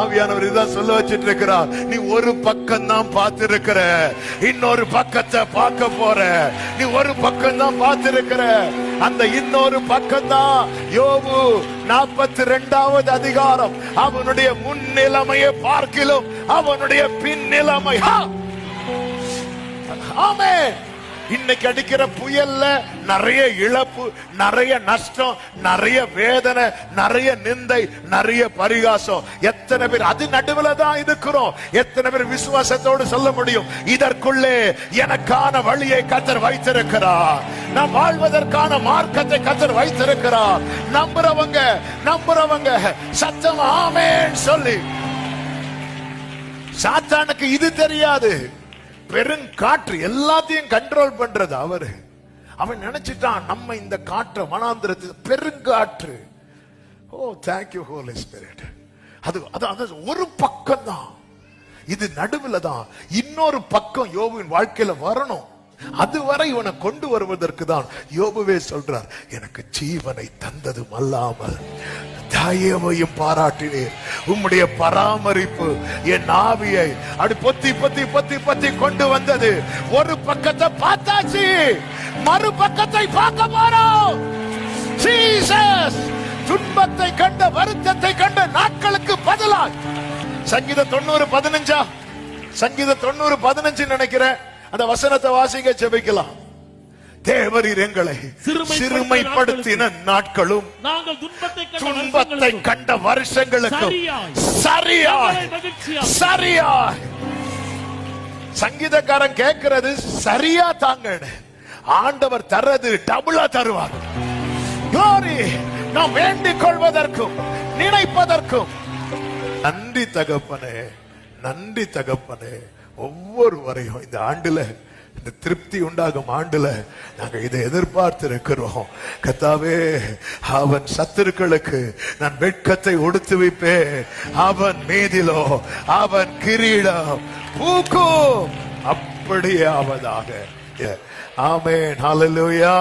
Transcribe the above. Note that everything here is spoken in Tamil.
ஆவியானவர் இதான் சொல்ல வச்சிட்டு இருக்கிறார். நீ ஒரு பக்கம் தான் பார்த்திருக்கிற, இன்னொரு பக்கத்தை பார்க்க போற. நீ ஒரு பக்கம் தான் பார்த்திருக்கிற, அந்த இன்னொரு பக்கம் தான் யோபு 42வது அதிகாரம். அவனுடைய முன் நிலைமையை பார்க்கிலும் அவனுடைய பின் நிலைமை. ஆமென். இன்னைக்கு அடிக்கிற புயல்ல நிறைய இழப்பு, நிறைய நஷ்டம், நிறைய வேதனை, நிறைய நிந்தை, நிறைய பரிகாசம். எத்தனை பேர் அது நடுவில் தான் இருக்கிறோம்? எத்தனை பேர் விசுவாசத்தோடு சொல்ல முடியும், இதற்குள்ளே எனக்கான வழியை கர்த்தர் வைத்திருக்கிறார், நான் வாழ்வதற்கான மார்க்கத்தை கர்த்தர் வைத்திருக்கிறார்? நம்புறவங்க சத்தம் ஆமென் சொல்லி. சாத்தானுக்கு இது தெரியாது. பெருங்காற்று எல்லாத்தையும் கண்ட்ரோல் பண்றது அவரு. அவன் நினைச்சிட்டான் நம்ம இந்த காற்று வனாந்திரத்தில் பெருங்காற்று. Oh thank you holy spirit. அது ஒரு பக்கம் தான், இது நடுவில் தான். இன்னொரு பக்கம் யோபுவின் வாழ்க்கையில வரணும். அதுவரை இவனை கொண்டு வருவதற்கு தான் யோபுவே சொல்றார், எனக்கு ஜீவனை தந்ததும் அல்லாமல் தயவையும் பாராட்டினேன், உம்முடைய பராமரிப்பு என் ஆவியை அப்படி பொத்தி பொத்தி பொத்தி பொத்தி கொண்டு வந்தது. ஒரு பக்கத்தை பார்த்தாச்சு, மறு பக்கத்தை பார்க்க போறோம். ஜீசஸ் துன்பத்தை கண்ட, வருத்தத்தை கண்ட நாட்களுக்கு பதிலாக சங்கீதம் 90:15, சங்கீதம் 90:15 நினைக்கிறேன். அந்த வசனத்தை வாசிக்க ஜெபிக்கலாம். தேவரீர் எங்களை சிறுமைப்படுத்தின நாட்களும் துன்பத்தை கண்ட வருஷங்களுக்கு சரியாய் சங்கீதக்காரன் கேட்கிறது சரியா தாங்க. ஆண்டவர் தர்றது டபுளா தருவார். நாம் வேண்டிக் கொள்வதற்கும் நினைப்பதற்கும் நன்றி தகப்பனே, நன்றி தகப்பனே. ஒவ்வொருவரையும் இந்த ஆண்டுல, இந்த திருப்தி உண்டாகும் ஆண்டுல நாங்க இதை எதிர்பார்த்து இருக்கிறோம். கர்த்தாவே, அவன் சத்துருக்களுக்கு நான் வெட்கத்தை உடுத்து வைப்பேன், அவன் மீதிலோ அவன் கிரீடம் பூக்கும். அப்படியே ஆவதாக. ஆமென். ஹல்லேலூயா.